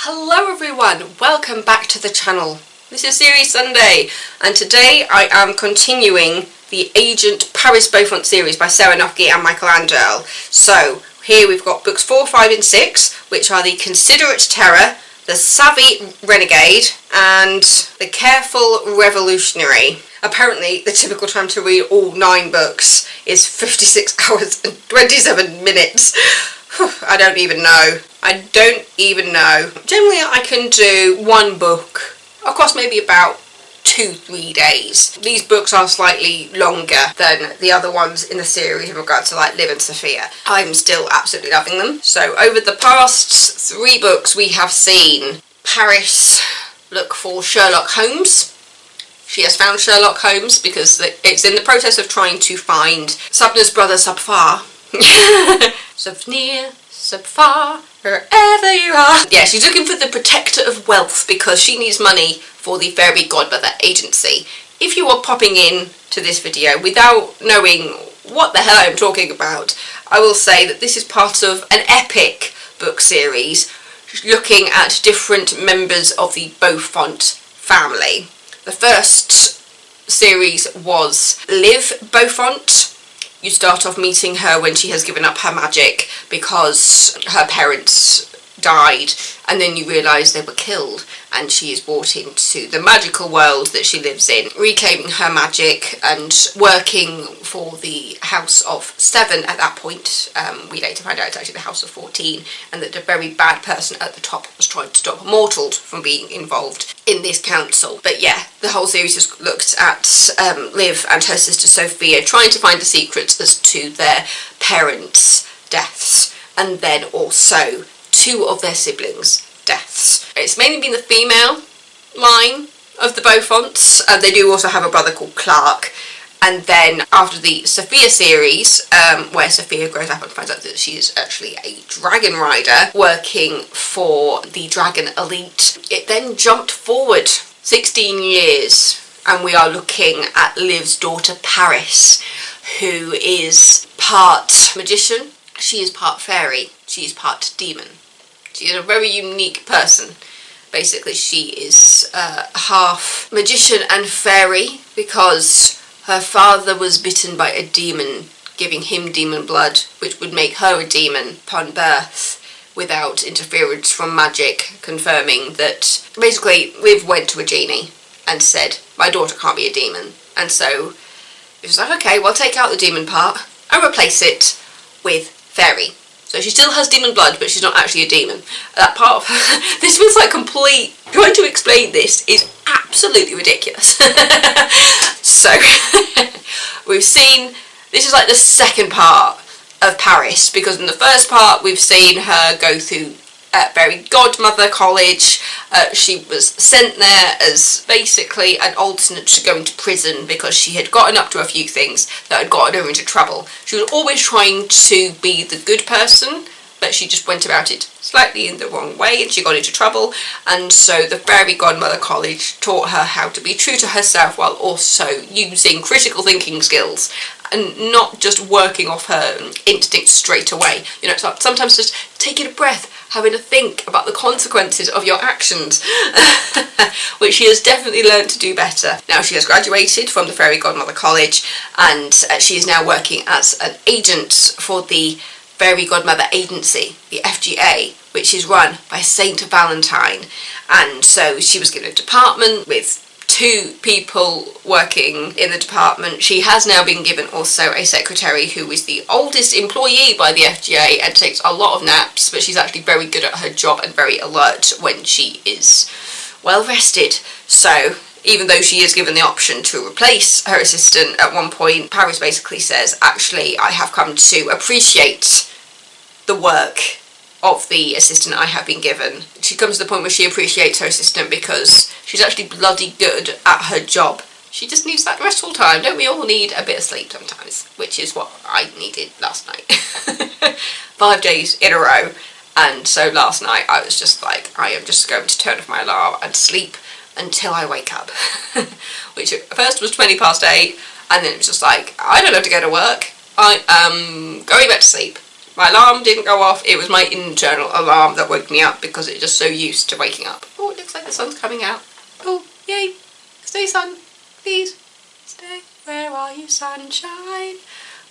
Hello everyone, welcome back to the channel. This is Series Sunday, and today I am continuing the Agent Paris Beaufont series by Sarah Noffke and Michael Anderle. So here we've got books 4, 5 and 6, which are the Considerate Terror, the Savvy Renegade and the Careful Revolutionary. Apparently the typical time to read all 9 books is 56 hours and 27 minutes. I don't even know. Generally I can do one book across maybe about 2-3 days. These books are slightly longer than the other ones in the series in regard to like Liv and Sophia. I'm still absolutely loving them. So over the past 3 books we have seen Paris look for Sherlock Holmes. She has found Sherlock Holmes because it's in the process of trying to find Subner's brother Subfar. Subnear, Subfar, wherever you are. Yeah, she's looking for the Protector of Wealth because she needs money for the Fairy Godmother Agency. If you are popping in to this video without knowing what the hell I'm talking about, I will say that this is part of an epic book series looking at different members of the Beaufont family. The first series was Liv Beaufont. You start off meeting her when she has given up her magic because her parents died, and then you realise they were killed and she is brought into the magical world that she lives in, reclaiming her magic and working for the House of 7 at that point. We later find out it's actually the House of 14, and that a very bad person at the top was trying to stop mortals from being involved in this council. But yeah, the whole series has looked at Liv and her sister Sophia trying to find the secrets as to their parents' deaths, and then also 2 of their siblings' deaths. It's mainly been the female line of the Beaufonts, and they do also have a brother called Clark. And then after the Sophia series, where Sophia grows up and finds out that she is actually a dragon rider working for the Dragon Elite, it then jumped forward 16 years, and we are looking at Liv's daughter Paris, who is part magician, she is part fairy, she is part demon. She is a very unique person. Basically, she is half magician and fairy because her father was bitten by a demon, giving him demon blood, which would make her a demon upon birth without interference from magic, confirming that basically Liv went to a genie and said, my daughter can't be a demon. And so it was like, okay, well, take out the demon part and replace it with fairy. So she still has demon blood, but she's not actually a demon. That part of her, this was like complete, trying to explain this is absolutely ridiculous. So, we've seen, this is like the second part of Paris, because in the first part we've seen her go through Fairy Godmother College. She was sent there as basically an alternate to going to prison because she had gotten up to a few things that had gotten her into trouble. She was always trying to be the good person, but she just went about it slightly in the wrong way and she got into trouble. And so the Fairy Godmother College taught her how to be true to herself while also using critical thinking skills and not just working off her instincts straight away. You know, so sometimes just taking a breath, having to think about the consequences of your actions, which she has definitely learned to do better. Now she has graduated from the Fairy Godmother College, and she is now working as an agent for the Fairy Godmother Agency, the FGA, which is run by Saint Valentine. And so she was given a department with 2 people working in the department. She has now been given also a secretary who is the oldest employee by the FGA and takes a lot of naps, but she's actually very good at her job and very alert when she is well rested. So even though she is given the option to replace her assistant, at one point Paris basically says, actually I have come to appreciate the work of the assistant I have been given. She comes to the point where she appreciates her assistant because she's actually bloody good at her job. She just needs that restful time. Don't we all need a bit of sleep sometimes? Which is what I needed last night. 5 days in a row. And so last night I was just like, I am just going to turn off my alarm and sleep until I wake up. Which at first was 8:20, and then it was just like, I don't have to go to work. I am going back to sleep. My alarm didn't go off. It was my internal alarm that woke me up because it's just so used to waking up. Oh, it looks like the sun's coming out. Oh, yay. Stay, sun. Please. Stay. Where are you, sunshine?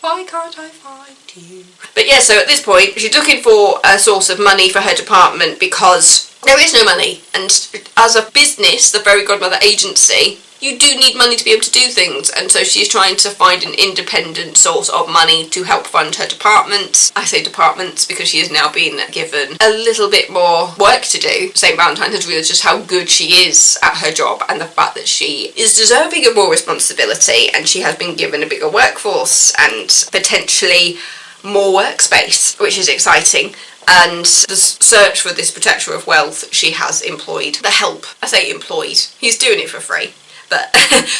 Why can't I find you? But yeah, so at this point, she's looking for a source of money for her department because there is no money. And as a business, the Fairy Godmother Agency, you do need money to be able to do things, and so she's trying to find an independent source of money to help fund her departments. I say departments because she has now been given a little bit more work to do. St. Valentine has realised just how good she is at her job and the fact that she is deserving of more responsibility, and she has been given a bigger workforce and potentially more workspace, which is exciting. And the search for this protector of wealth, she has employed the help. I say employed, he's doing it for free. But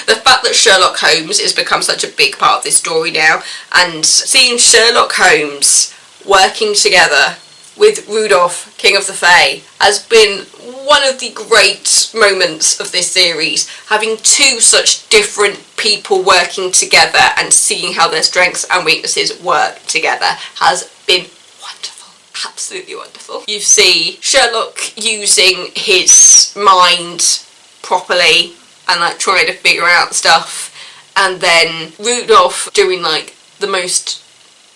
the fact that Sherlock Holmes has become such a big part of this story now, and seeing Sherlock Holmes working together with Rudolph, King of the Fae, has been one of the great moments of this series. Having two such different people working together and seeing how their strengths and weaknesses work together has been wonderful. Absolutely wonderful. You see Sherlock using his mind properly and like trying to figure out stuff, and then Rudolph doing like the most,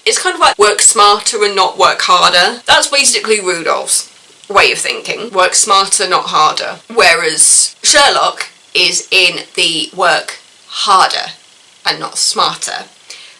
it's kind of like work smarter and not work harder. That's basically Rudolph's way of thinking. Work smarter, not harder. Whereas Sherlock is in the work harder and not smarter.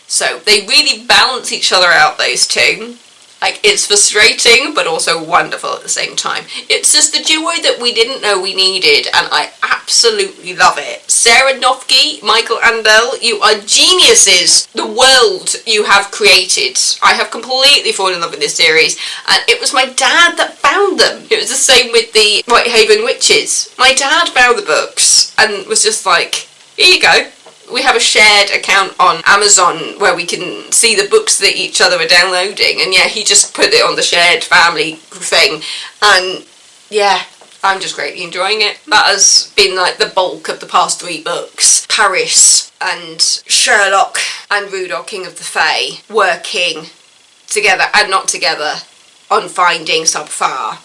So they really balance each other out, those two. Like, it's frustrating, but also wonderful at the same time. It's just the duo that we didn't know we needed, and I absolutely love it. Sarah Noffke, Michael Anderle, you are geniuses. The world you have created. I have completely fallen in love with this series, and it was my dad that found them. It was the same with the Whitehaven Witches. My dad found the books, and was just like, here you go. We have a shared account on Amazon where we can see the books that each other are downloading, and yeah, he just put it on the shared family thing, and yeah, I'm just greatly enjoying it. That has been like the bulk of the past 3 books. Paris and Sherlock and Rudolph, King of the Fae, working together and not together on finding Subfar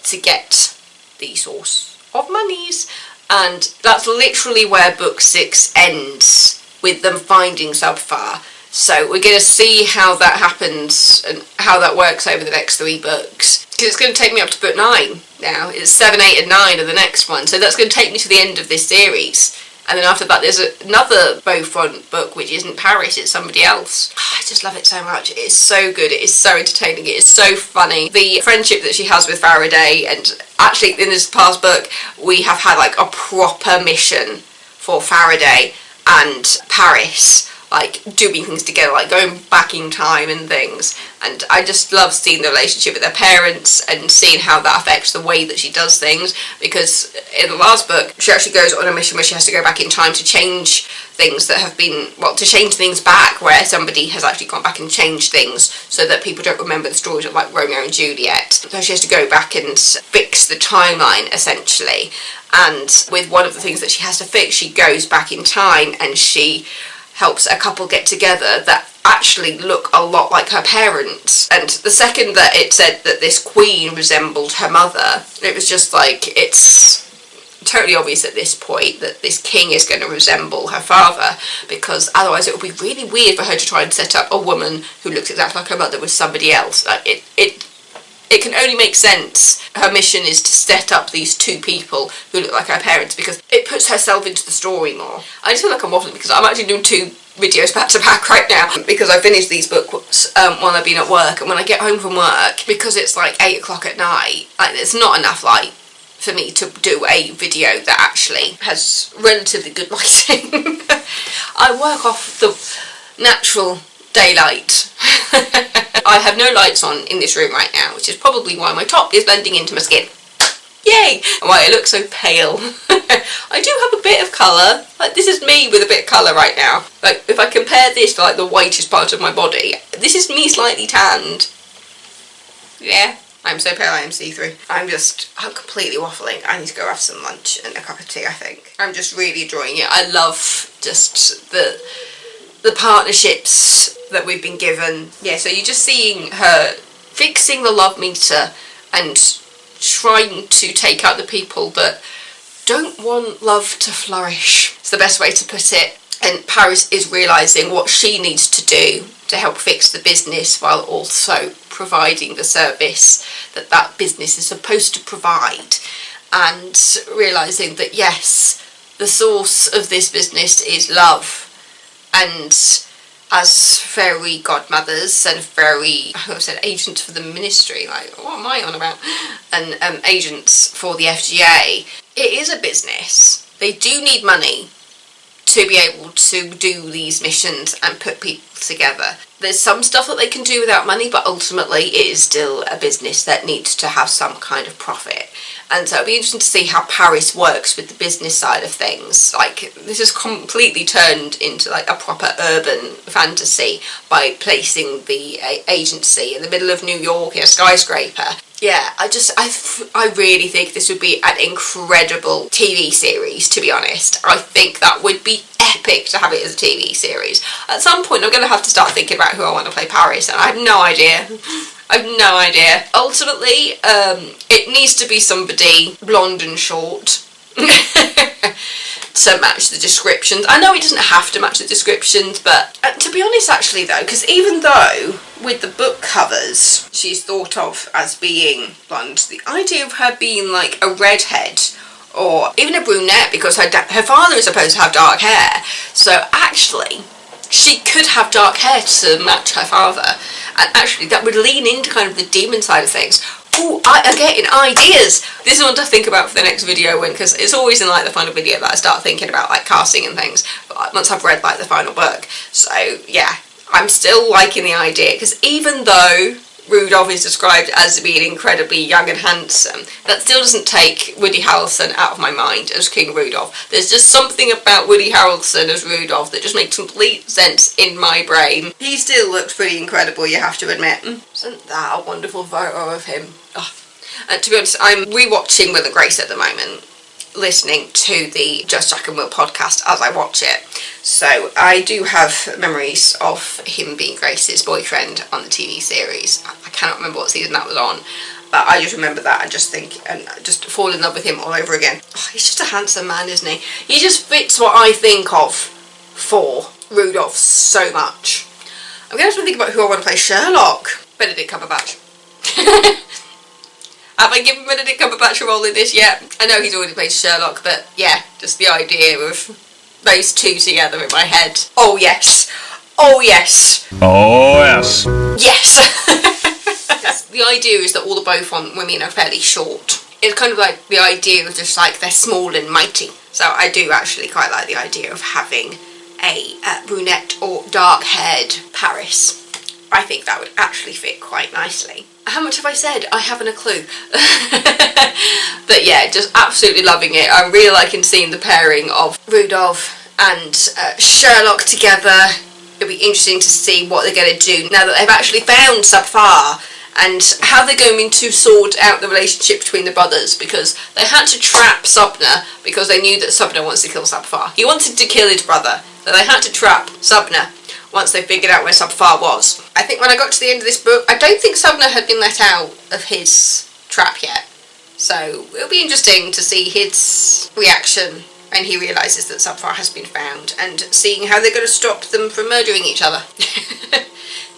to get the source of monies. And that's literally where book 6 ends, with them finding Subfar. So we're going to see how that happens and how that works over the next 3 books. Because it's going to take me up to book 9 now. It's 7, 8 and 9 are the next one. So that's going to take me to the end of this series. And then after that there's another Beaufont book, which isn't Paris, it's somebody else. I just love it so much. It is so good, it is so entertaining, it is so funny. The friendship that she has with Faraday, and actually in this past book we have had like a proper mission for Faraday and Paris, like doing things together, like going back in time and things. And I just love seeing the relationship with their parents and seeing how that affects the way that she does things, because in the last book she actually goes on a mission where she has to go back in time to change things that have been, well, to change things back where somebody has actually gone back and changed things so that people don't remember the stories of like Romeo and Juliet. So she has to go back and fix the timeline essentially, and with one of the things that she has to fix, she goes back in time and she helps a couple get together that actually look a lot like her parents. And the second that it said that this queen resembled her mother, it was just like, it's totally obvious at this point that this king is going to resemble her father, because otherwise it would be really weird for her to try and set up a woman who looks exactly like her mother with somebody else. Like, it can only make sense. Her mission is to set up these 2 people who look like her parents, because it puts herself into the story more. I just feel like I'm waffling because I'm actually doing 2 videos back to back right now, because I finished these books while I've been at work, and when I get home from work, because it's like 8 o'clock at night, like there's not enough light for me to do a video that actually has relatively good lighting. I work off the natural daylight. I have no lights on in this room right now, which is probably why my top is blending into my skin. Yay! And why it looks so pale. I do have a bit of colour. Like, this is me with a bit of colour right now. Like, if I compare this to like the whitest part of my body, this is me slightly tanned. Yeah, I'm so pale I am see-through. I'm completely waffling. I need to go have some lunch and a cup of tea, I think. I'm just really enjoying it. I love just the the partnerships that we've been given. Yeah, so you're just seeing her fixing the love meter and trying to take out the people that don't want love to flourish. It's the best way to put it. And Paris is realising what she needs to do to help fix the business while also providing the service that that business is supposed to provide. And realising that yes, the source of this business is love. And as fairy godmothers and fairy, I said agents for the ministry, like what am I on about? And agents for the FGA, it is a business. They do need money to be able to do these missions and put people together. There's some stuff that they can do without money, but ultimately it is still a business that needs to have some kind of profit. And so it'll be interesting to see how Paris works with the business side of things. Like, this is completely turned into like a proper urban fantasy by placing the agency in the middle of New York in a skyscraper. Yeah, I really think this would be an incredible TV series, to be honest. I think that would be epic to have it as a TV series. At some point I'm going to have to start thinking about who I want to play Paris, and I have no idea. Ultimately, it needs to be somebody blonde and short to match the descriptions. I know it doesn't have to match the descriptions, but to be honest actually though, because even though with the book covers she's thought of as being blonde, the idea of her being like a redhead or even a brunette, because her father is supposed to have dark hair, so actually she could have dark hair to match her father, and actually that would lean into kind of the demon side of things. Oh, I'm getting ideas. This is one to think about for the next video, because it's always in like the final video that I start thinking about like casting and things, but once I've read like the final book. So yeah, I'm still liking the idea, because even though Rudolph is described as being incredibly young and handsome, that still doesn't take Woody Harrelson out of my mind as King Rudolph. There's just something about Woody Harrelson as Rudolph that just makes complete sense in my brain. He still looks pretty incredible, you have to admit. Isn't that a wonderful photo of him? Oh. And to be honest, I'm rewatching Will and Grace at the moment, listening to the Just Jack and Will podcast as I watch it. So I do have memories of him being Grace's boyfriend on the TV series. I cannot remember what season that was on, but I just remember that and just think, and just fall in love with him all over again. Oh, he's just a handsome man, isn't he? He just fits what I think of for Rudolph so much. I'm going to have to think about who I want to play Sherlock. Benedict Cumberbatch. Have I given Benedict Cumberbatch a role in this yet? I know he's already played Sherlock, but yeah, just the idea of those two together in my head. Oh yes. Oh yes. Oh yes. Yes. The idea is that all the Beaufont women are fairly short. It's kind of like the idea of just like they're small and mighty. So I do actually quite like the idea of having a brunette or dark-haired Paris. I think that would actually fit quite nicely. How much have I said? I haven't a clue. But yeah, just absolutely loving it. I'm really liking seeing the pairing of Rudolph and Sherlock together. It'll be interesting to see what they're going to do now that they've actually found Sapphire, and how they're going to sort out the relationship between the brothers, because they had to trap Subner because they knew that Subner wants to kill Sapphire. He wanted to kill his brother, so they had to trap Subner once they figured out where Sapphire was. I think when I got to the end of this book, I don't think Subner had been let out of his trap yet. So it'll be interesting to see his reaction when he realises that Sapphire has been found, and seeing how they're going to stop them from murdering each other.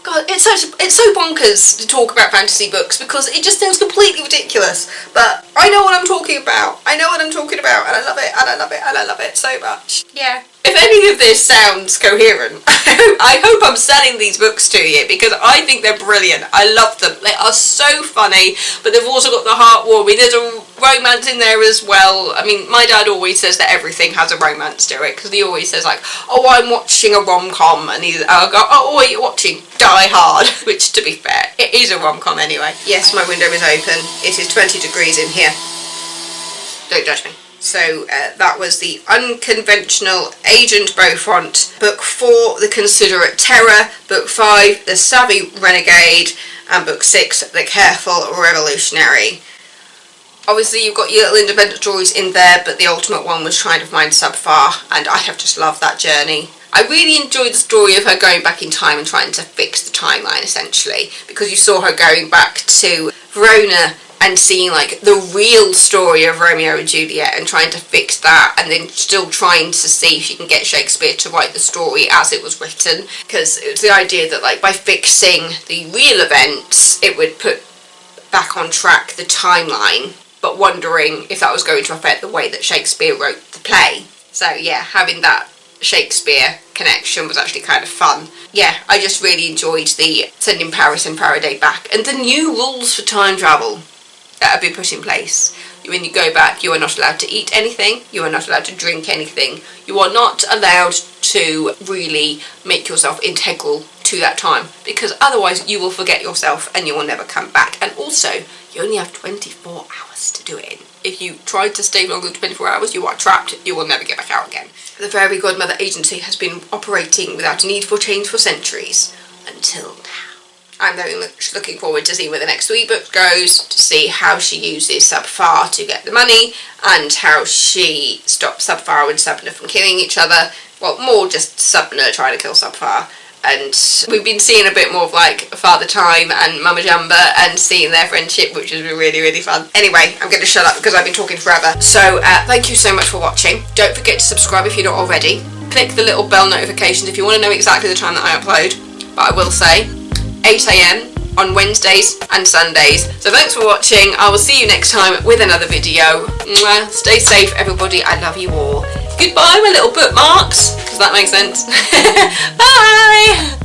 God, it's so bonkers to talk about fantasy books, because it just sounds completely ridiculous. But I know what I'm talking about. I know what I'm talking about, and I love it, and I love it, and I love it so much. Yeah. If any of this sounds coherent, I hope I'm selling these books to you, because I think they're brilliant. I love them. They are so funny, but they've also got the heartwarming. There's a romance in there as well. I mean, my dad always says that everything has a romance to it, because he always says like, oh, I'm watching a rom-com, and I'll go, oh, what are you watching? Die Hard. Which, to be fair, it is a rom-com anyway. Yes, my window is open. It is 20 degrees in here. Don't judge me. So that was the Unconventional Agent Beaufont, Book 4, The Considerate Terror, Book 5, The Savvy Renegade, and Book 6, The Careful Revolutionary. Obviously you've got your little independent stories in there, but the ultimate one was trying to find Sapphire, and I have just loved that journey. I really enjoyed the story of her going back in time and trying to fix the timeline, essentially, because you saw her going back to Verona and seeing like the real story of Romeo and Juliet and trying to fix that, and then still trying to see if she can get Shakespeare to write the story as it was written, because it was the idea that like by fixing the real events it would put back on track the timeline, but wondering if that was going to affect the way that Shakespeare wrote the play. So yeah, having that Shakespeare connection was actually kind of fun. Yeah, I just really enjoyed the sending Paris and Faraday back, and the new rules for time travel that have been put in place. When you go back, you are not allowed to eat anything, you are not allowed to drink anything, you are not allowed to really make yourself integral to that time, because otherwise you will forget yourself and you will never come back. And also, you only have 24 hours to do it in. If you try to stay longer than 24 hours, you are trapped, you will never get back out again. The Fairy Godmother Agency has been operating without a need for change for centuries, until now. I'm very much looking forward to see where the next 3 books goes, to see how she uses Subfar to get the money, and how she stops Subfar and Subner from killing each other. Well, more just Subner trying to kill Subfar. And we've been seeing a bit more of like Father Time and Mama Jamba and seeing their friendship, which has been really, really fun. Anyway, I'm going to shut up because I've been talking forever. So thank you so much for watching. Don't forget to subscribe if you're not already. Click the little bell notifications if you want to know exactly the time that I upload. But I will say 8 AM on Wednesdays and Sundays. So thanks for watching. I will see you next time with another video. Mwah. Stay safe, everybody. I love you all. Goodbye, my little bookmarks. Does that make sense? Bye!